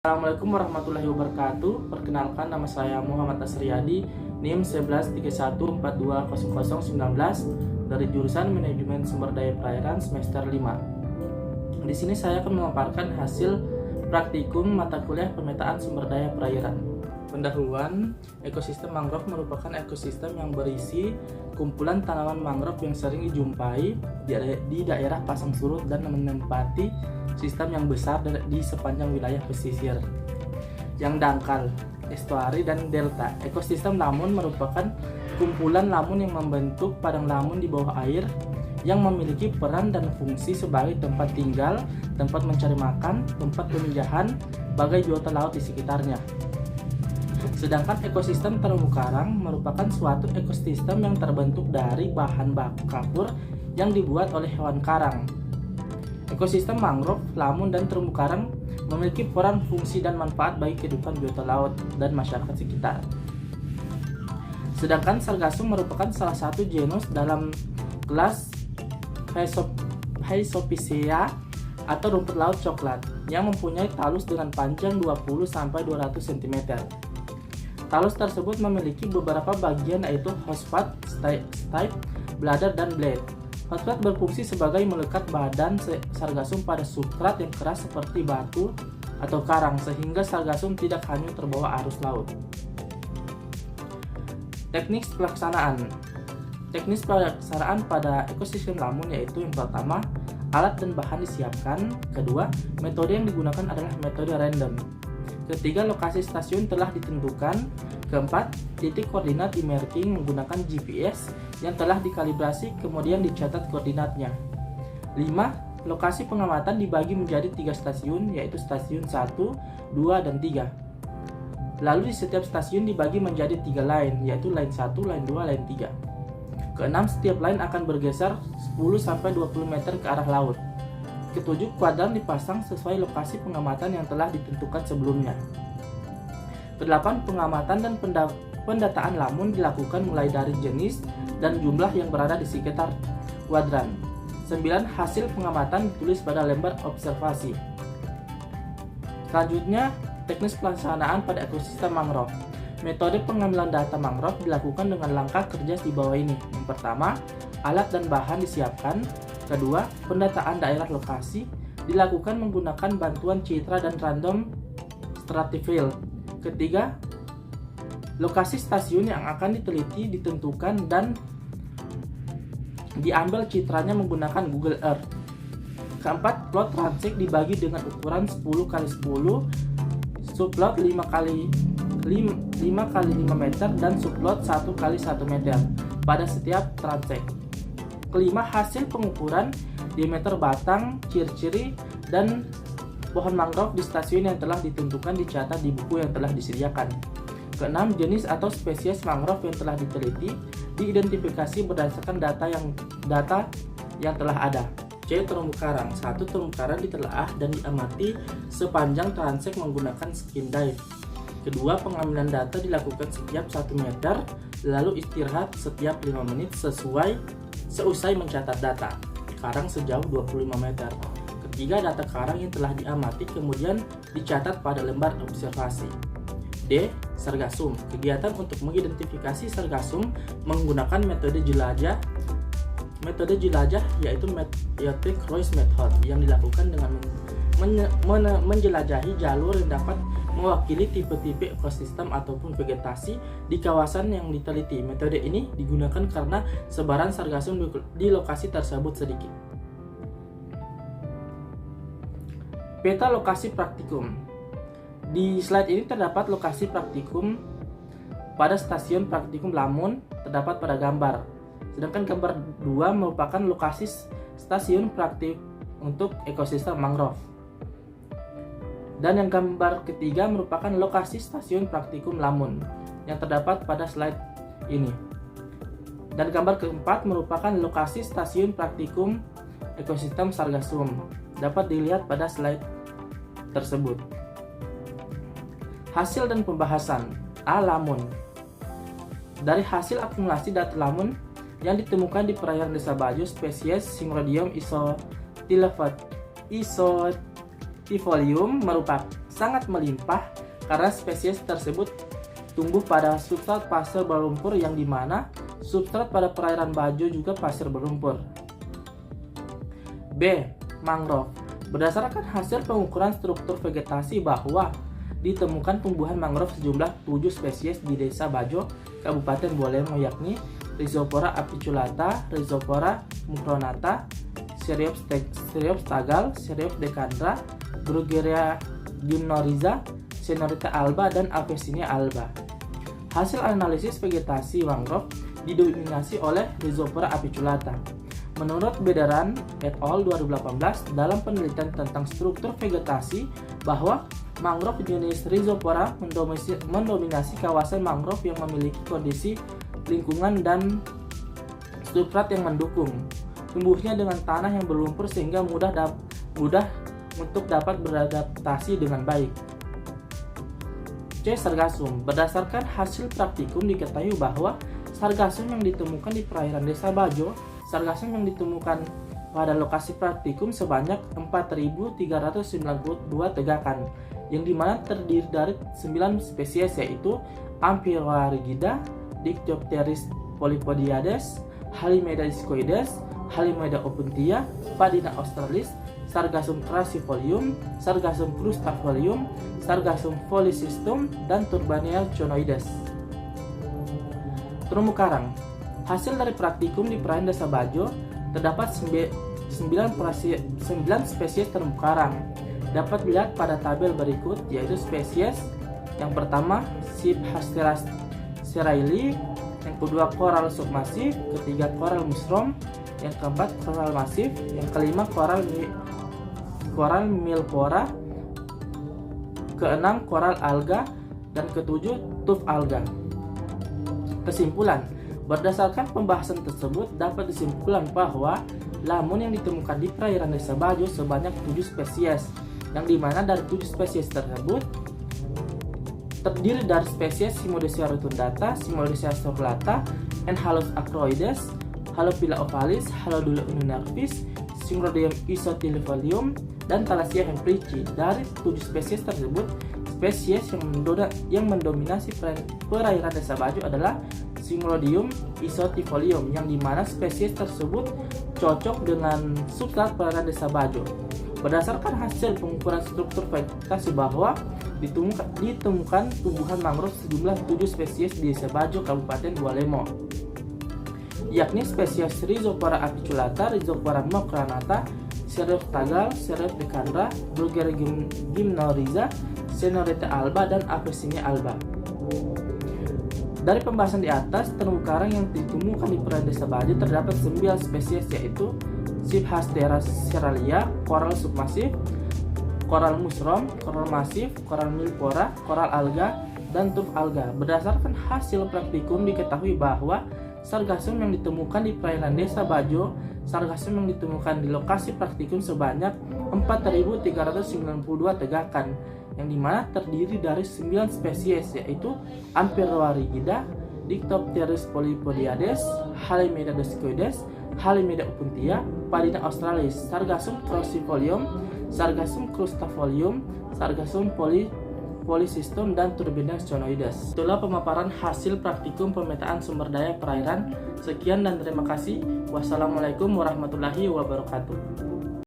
Assalamualaikum warahmatullahi wabarakatuh. Perkenalkan, nama saya Muhammad Asriyadi, NIM 1131420019 dari jurusan Manajemen Sumber Daya Perairan semester 5. Di sini saya akan memaparkan hasil praktikum mata kuliah pemetaan sumber daya perairan. Pendahuluan, ekosistem mangrove merupakan ekosistem yang berisi kumpulan tanaman mangrove yang sering dijumpai di daerah pasang surut dan menempati sistem yang besar di sepanjang wilayah pesisir. Yang dangkal, estuari dan delta. Ekosistem lamun merupakan kumpulan lamun yang membentuk padang lamun di bawah air yang memiliki peran dan fungsi sebagai tempat tinggal, tempat mencari makan, tempat pemijahan, bagai biota laut di sekitarnya. Sedangkan ekosistem terumbu karang merupakan suatu ekosistem yang terbentuk dari bahan baku kapur yang dibuat oleh hewan karang. Ekosistem mangrove, lamun, dan terumbu karang memiliki peran, fungsi, dan manfaat bagi kehidupan biota laut dan masyarakat sekitar. Sedangkan sargassum merupakan salah satu genus dalam kelas Hyoscopicea atau rumput laut coklat yang mempunyai talus dengan panjang 20-200 cm. Talus tersebut memiliki beberapa bagian, yaitu host-part, stipe, bladder, dan blade. Host-part berfungsi sebagai melekat badan sargassum pada substrat yang keras seperti batu atau karang, sehingga sargassum tidak hanyut terbawa arus laut. Teknik pelaksanaan pada ekosistem lamun yaitu: yang pertama, alat dan bahan disiapkan. Kedua, metode yang digunakan adalah metode random. Ketiga, lokasi stasiun telah ditentukan. Keempat, titik koordinat di marking menggunakan GPS yang telah dikalibrasi kemudian dicatat koordinatnya. 5. Lokasi pengamatan dibagi menjadi 3 stasiun, yaitu stasiun 1, 2, dan 3. Lalu di setiap stasiun dibagi menjadi 3 line, yaitu line 1, line 2, line 3. Keenam, setiap line akan bergeser 10-20 meter ke arah laut. Ketujuh, kuadran dipasang sesuai lokasi pengamatan yang telah ditentukan sebelumnya. Kedelapan, pengamatan dan pendataan lamun dilakukan mulai dari jenis dan jumlah yang berada di sekitar kuadran. 9. Hasil pengamatan ditulis pada lembar observasi. Selanjutnya, teknis pelaksanaan pada ekosistem mangrove. Metode pengambilan data mangrove dilakukan dengan langkah kerja di bawah ini. Yang pertama, alat dan bahan disiapkan. Kedua, pendataan daerah lokasi dilakukan menggunakan bantuan citra dan random stratifield. Ketiga, lokasi stasiun yang akan diteliti ditentukan dan diambil citranya menggunakan Google Earth. Keempat, plot transect dibagi dengan ukuran 10x10, subplot 5x5 meter dan subplot 1x1 meter pada setiap transect. Kelima, hasil pengukuran diameter batang, ciri-ciri, dan pohon mangrove di stasiun yang telah ditentukan dicatat di buku yang telah disediakan. Keenam, jenis atau spesies mangrove yang telah diteliti diidentifikasi berdasarkan data yang telah ada. C. Terumbu karang. 1. Terumbu karang ditelaah dan diamati sepanjang transect menggunakan skin dive. Kedua, pengambilan data dilakukan setiap 1 meter, lalu istirahat setiap 5 menit seusai mencatat data karang sejauh 25 meter. Ketiga, data karang yang telah diamati kemudian dicatat pada lembar observasi. D. Sargassum. Kegiatan untuk mengidentifikasi sargassum menggunakan metode jelajah. Metode jelajah yaitu metode cruise method yang dilakukan dengan menjelajahi jalur yang dapat mewakili tipe-tipe ekosistem ataupun vegetasi di kawasan yang diteliti. Metode ini digunakan karena sebaran sargassum di lokasi tersebut sedikit. Peta lokasi praktikum. Di slide ini terdapat lokasi praktikum pada stasiun praktikum Lamun terdapat pada gambar. Sedangkan gambar 2 merupakan lokasi stasiun praktik untuk ekosistem mangrove. Dan yang gambar ketiga merupakan lokasi stasiun praktikum Lamun yang terdapat pada slide ini. Dan gambar keempat merupakan lokasi stasiun praktikum ekosistem sargassum. Dapat dilihat pada slide tersebut. Hasil dan pembahasan. A. Lamun. Dari hasil akumulasi data lamun yang ditemukan di perairan Desa Bajo, spesies Syngrodium isotilium merupakan sangat melimpah karena spesies tersebut tumbuh pada substrat pasir berlumpur yang dimana substrat pada perairan Bajo juga pasir berlumpur. B. Mangrove. Berdasarkan hasil pengukuran struktur vegetasi bahwa ditemukan tumbuhan mangrove sejumlah 7 spesies di Desa Bajo, Kabupaten Bolemo, yakni Rhizopora apiculata, Rhizopora mucronata, Cereops tagal, Cereops decandra, Bruguiera gymnorrhiza, Senorita alba, dan Avicennia alba. Hasil analisis vegetasi mangrove didominasi oleh Rhizopora apiculata. Menurut Bederan et al. 2018 dalam penelitian tentang struktur vegetasi bahwa mangrove jenis Rhizopora mendominasi kawasan mangrove yang memiliki kondisi lingkungan dan substrat yang mendukung tumbuhnya dengan tanah yang berlumpur sehingga mudah untuk dapat beradaptasi dengan baik. C. Sargassum. Berdasarkan hasil praktikum diketahui bahwa sargassum yang ditemukan di perairan Desa Bajo, sargassum yang ditemukan pada lokasi praktikum sebanyak 4.392 tegakan, yang dimana terdiri dari 9 spesies yaitu Amphiroa rigida, Dictyopteris polypodiades, Halimeda discoides, Halimeda opuntia, Padina australis, Sargassum crassifolium, Sargassum crustafolium, Sargassum polycystum, dan Turbanea conoides. Terumbu karang. Hasil dari praktikum di perairan Desa Bajo terdapat 9 spesies terumbu karang. Dapat dilihat pada tabel berikut, yaitu spesies yang pertama Cyphastera seraili, yang kedua koral submasif, ketiga koral mushroom, yang keempat koral masif, yang kelima koral milpora, keenam koral alga, dan ketujuh tuf alga. Kesimpulan, berdasarkan pembahasan tersebut dapat disimpulkan bahwa lamun yang ditemukan di perairan Desa Bajo sebanyak 7 spesies, yang dimana dari 7 spesies tersebut terdiri dari spesies Cymodocea rotundata, Cymodocea circulata, Enhalus acroides, Halophila ovalis, Halodula uninervis, Syngrodeum isotilifolium, dan Thalassia hemplici. Dari 7 spesies tersebut, spesies yang mendominasi perairan Desa Bajo adalah Syngrodeum isotilifolium, yang dimana spesies tersebut cocok dengan substrat perairan Desa Bajo. Berdasarkan hasil pengukuran struktur vegetasi bahwa ditemukan tumbuhan mangrove sejumlah 7 spesies di Desa Bajo, Kabupaten Bolemo, yakni spesies Rhizopora apiculata, Rhizopora mucronata, Cereops tagal, Cereops decandra, Bruguiera gymnorrhiza, Senorita alba, dan Avicennia alba. Dari pembahasan di atas, terumbu karang yang ditemukan di perairan Desa Bajo terdapat 9 spesies, yaitu Cyphastera seralia, koral submasif, koral mushroom, koral masif, koral milpora, koral alga, dan tuf alga. Berdasarkan hasil praktikum diketahui bahwa sargassum yang ditemukan di perairan Desa Bajo, sargassum yang ditemukan di lokasi praktikum sebanyak 4.392 tegakan, yang dimana terdiri dari 9 spesies, yaitu Amphiroa rigida, Dictyopteris polypodiades, Halimeda discoides, Halimeda opuntia, Padina australis, Sargassum crassifolium, Sargassum crustafolium, Sargassum polycystum, dan Turbanea conoides. Itulah pemaparan hasil praktikum pemetaan sumber daya perairan. Sekian dan terima kasih. Wassalamualaikum warahmatullahi wabarakatuh.